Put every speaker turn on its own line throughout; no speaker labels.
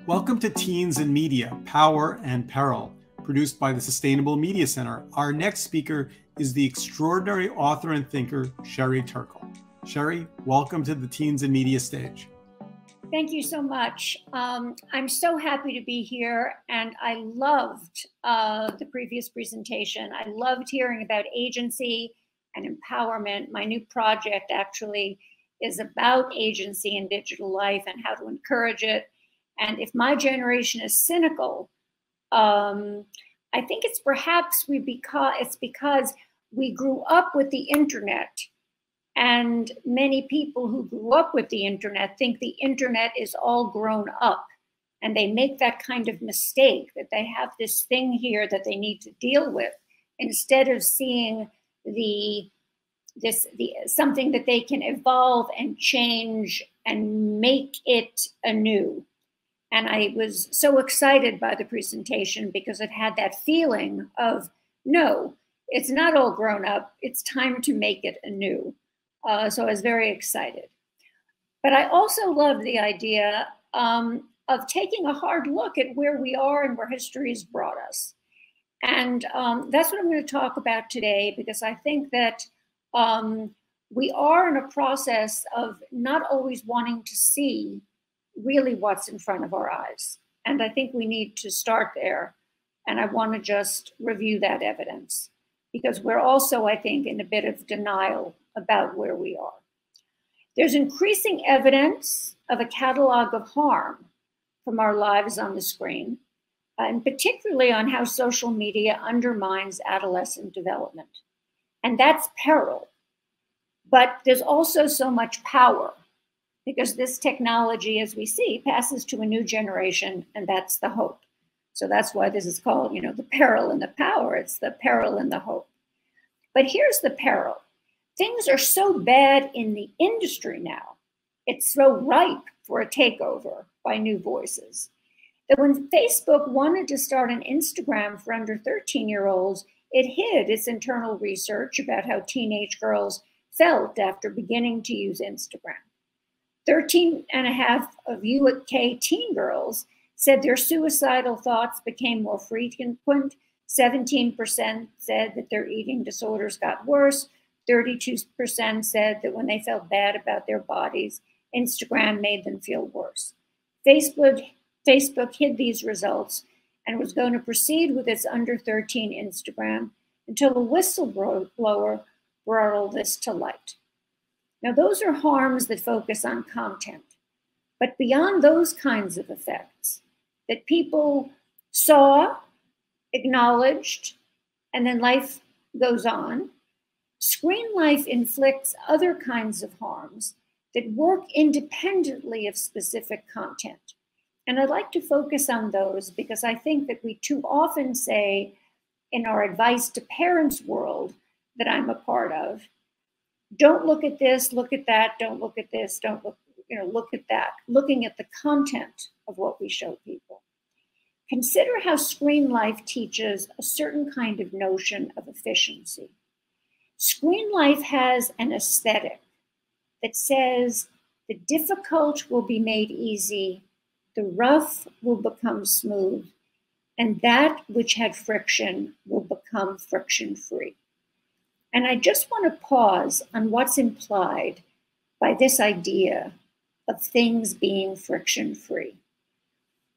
Welcome to Teens in Media, Power and Peril, produced by the Sustainable Media Center. Our next speaker is the extraordinary author and thinker, Sherry Turkle. Sherry, welcome to the Teens in Media stage.
Thank you so much. I'm so happy to be here, and I loved the previous presentation. I loved hearing about agency and empowerment. My new project actually is about agency in digital life and how to encourage it. And if my generation is cynical, I think it's perhaps because we grew up with the internet, and many people who grew up with the internet think the internet is all grown up, and they make that kind of mistake that they have this thing here that they need to deal with, instead of seeing something that they can evolve and change and make it anew. And I was so excited by the presentation because it had that feeling of, no, it's not all grown up. It's time to make it anew. So I was very excited. But I also love the idea of taking a hard look at where we are and where history has brought us. And that's what I'm going to talk about today, because I think that we are in a process of not always wanting to see really what's in front of our eyes. And I think we need to start there. And I want to just review that evidence, because we're also, I think, in a bit of denial about where we are. There's increasing evidence of a catalog of harm from our lives on the screen, and particularly on how social media undermines adolescent development. And that's peril. But there's also so much power, because this technology, as we see, passes to a new generation, and that's the hope. So that's why this is called, the peril and the power. It's the peril and the hope. But here's the peril. Things are so bad in the industry now, it's so ripe for a takeover by new voices, that when Facebook wanted to start an Instagram for under 13-year-olds, it hid its internal research about how teenage girls felt after beginning to use Instagram. 13.5% of UK teen girls said their suicidal thoughts became more frequent. 17% said that their eating disorders got worse. 32% said that when they felt bad about their bodies, Instagram made them feel worse. Facebook hid these results and was going to proceed with its under 13 Instagram until a whistleblower brought all this to light. Now, those are harms that focus on content. But beyond those kinds of effects that people saw, acknowledged, and then life goes on, screen life inflicts other kinds of harms that work independently of specific content. And I'd like to focus on those because I think that we too often say in our advice to parents world that I'm a part of, don't look at this, look at that, don't look at this, don't look, look at that, looking at the content of what we show people. Consider how screen life teaches a certain kind of notion of efficiency. Screen life has an aesthetic that says the difficult will be made easy, the rough will become smooth, and that which had friction will become friction-free. And I just want to pause on what's implied by this idea of things being friction-free.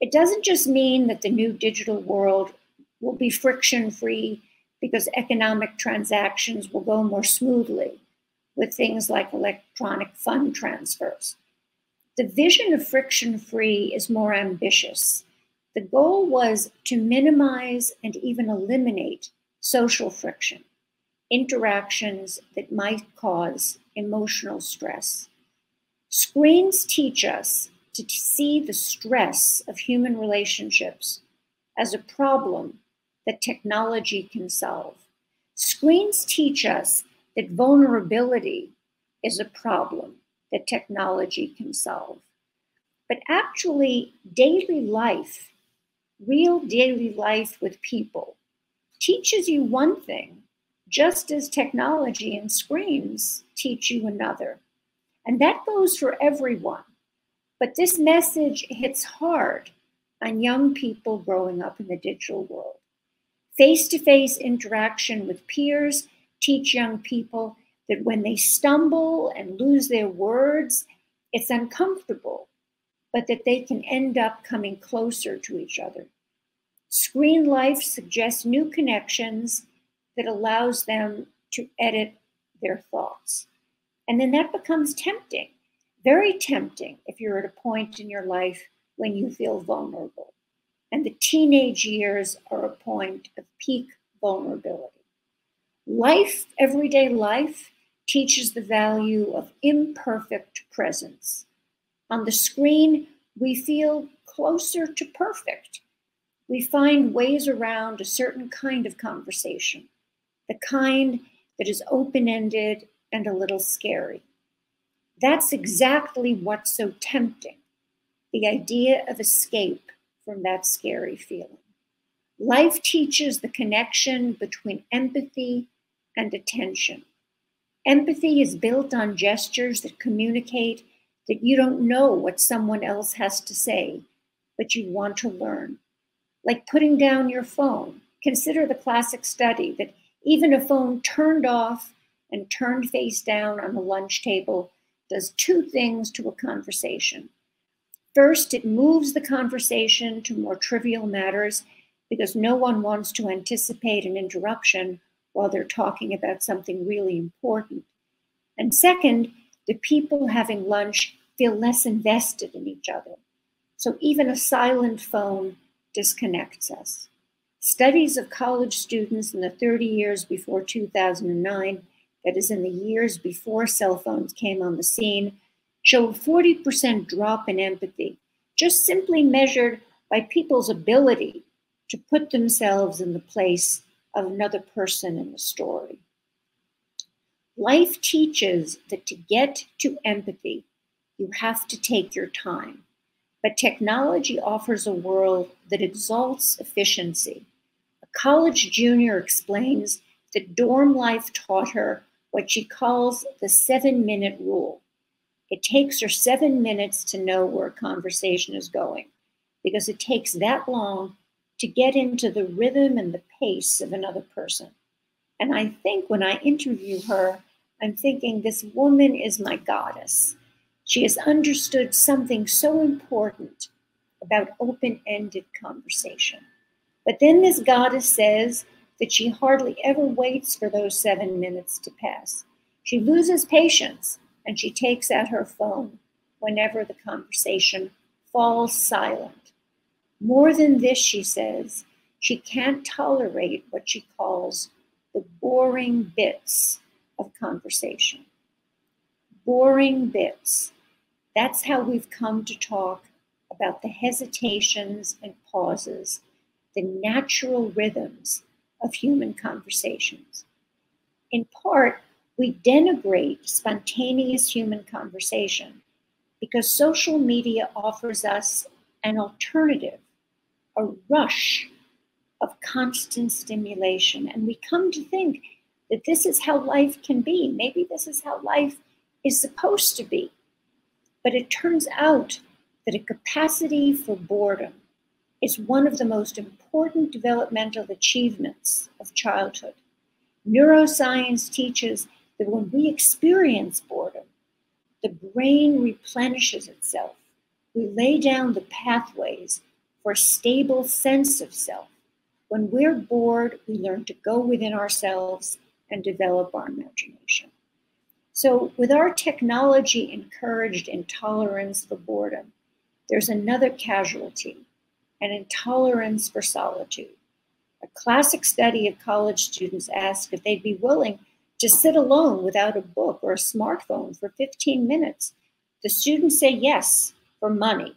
It doesn't just mean that the new digital world will be friction-free because economic transactions will go more smoothly with things like electronic fund transfers. The vision of friction-free is more ambitious. The goal was to minimize and even eliminate social friction, interactions that might cause emotional stress. Screens teach us to see the stress of human relationships as a problem that technology can solve. Screens teach us that vulnerability is a problem that technology can solve. But actually, daily life, real daily life with people, teaches you one thing, just as technology and screens teach you another. And that goes for everyone. But this message hits hard on young people growing up in the digital world. Face-to-face interaction with peers teach young people that when they stumble and lose their words, it's uncomfortable, but that they can end up coming closer to each other. Screen life suggests new connections that allows them to edit their thoughts. And then that becomes tempting, very tempting if you're at a point in your life when you feel vulnerable. And the teenage years are a point of peak vulnerability. Life, everyday life, teaches the value of imperfect presence. On the screen, we feel closer to perfect. We find ways around a certain kind of conversation, the kind that is open-ended and a little scary. That's exactly what's so tempting, the idea of escape from that scary feeling. Life teaches the connection between empathy and attention. Empathy is built on gestures that communicate that you don't know what someone else has to say, but you want to learn. Like putting down your phone. Consider the classic study that even a phone turned off and turned face down on the lunch table does two things to a conversation. First, it moves the conversation to more trivial matters because no one wants to anticipate an interruption while they're talking about something really important. And second, the people having lunch feel less invested in each other. So even a silent phone disconnects us. Studies of college students in the 30 years before 2009, that is in the years before cell phones came on the scene, show a 40% drop in empathy, just simply measured by people's ability to put themselves in the place of another person in the story. Life teaches that to get to empathy, you have to take your time. But technology offers a world that exalts efficiency. A college junior explains that dorm life taught her what she calls the 7-minute rule. It takes her 7 minutes to know where a conversation is going because it takes that long to get into the rhythm and the pace of another person. And I think when I interview her, I'm thinking this woman is my goddess. She has understood something so important about open-ended conversation. But then this goddess says that she hardly ever waits for those 7 minutes to pass. She loses patience and she takes out her phone whenever the conversation falls silent. More than this, she says, she can't tolerate what she calls the boring bits of conversation. Boring bits. That's how we've come to talk about the hesitations and pauses, the natural rhythms of human conversations. In part, we denigrate spontaneous human conversation because social media offers us an alternative, a rush of constant stimulation. And we come to think that this is how life can be. Maybe this is how life is supposed to be. But it turns out that a capacity for boredom is one of the most important developmental achievements of childhood. Neuroscience teaches that when we experience boredom, the brain replenishes itself. We lay down the pathways for a stable sense of self. When we're bored, we learn to go within ourselves and develop our imagination. So with our technology-encouraged intolerance for boredom, there's another casualty, an intolerance for solitude. A classic study of college students asked if they'd be willing to sit alone without a book or a smartphone for 15 minutes. The students say yes, for money.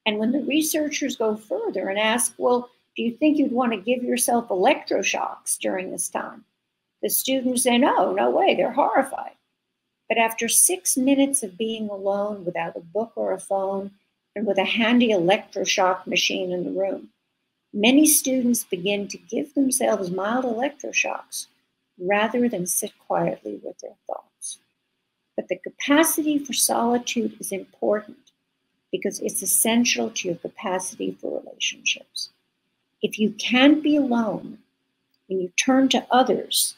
And when the researchers go further and ask, well, do you think you'd want to give yourself electroshocks during this time? The students say, no way, they're horrified. But after 6 minutes of being alone without a book or a phone and with a handy electroshock machine in the room, many students begin to give themselves mild electroshocks rather than sit quietly with their thoughts. But the capacity for solitude is important because it's essential to your capacity for relationships. If you can't be alone, when you turn to others,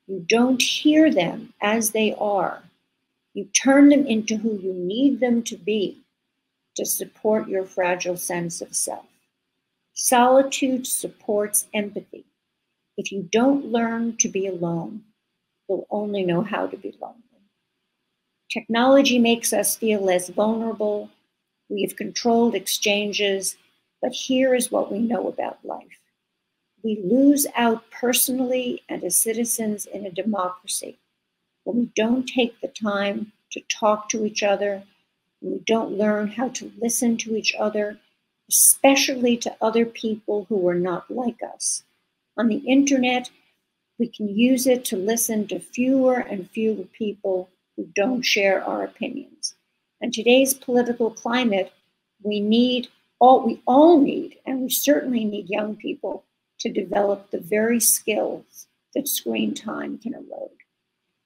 you don't hear them as they are. You turn them into who you need them to be to support your fragile sense of self. Solitude supports empathy. If you don't learn to be alone, you'll only know how to be lonely. Technology makes us feel less vulnerable. We have controlled exchanges, but here is what we know about life. We lose out personally and as citizens in a democracy when we don't take the time to talk to each other, when we don't learn how to listen to each other, especially to other people who are not like us. On the internet, we can use it to listen to fewer and fewer people who don't share our opinions. And today's political climate, we all need, and we certainly need young people to develop the very skills that screen time can erode.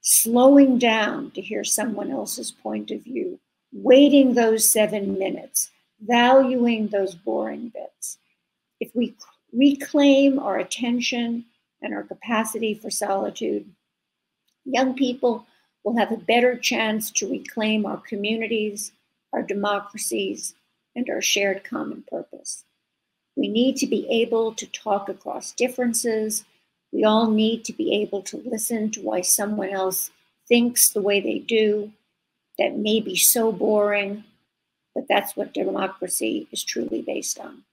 Slowing down to hear someone else's point of view, waiting those 7 minutes, valuing those boring bits. If we reclaim our attention and our capacity for solitude, young people will have a better chance to reclaim our communities, our democracies, and our shared common purpose. We need to be able to talk across differences. We all need to be able to listen to why someone else thinks the way they do. That may be so boring, but that's what democracy is truly based on.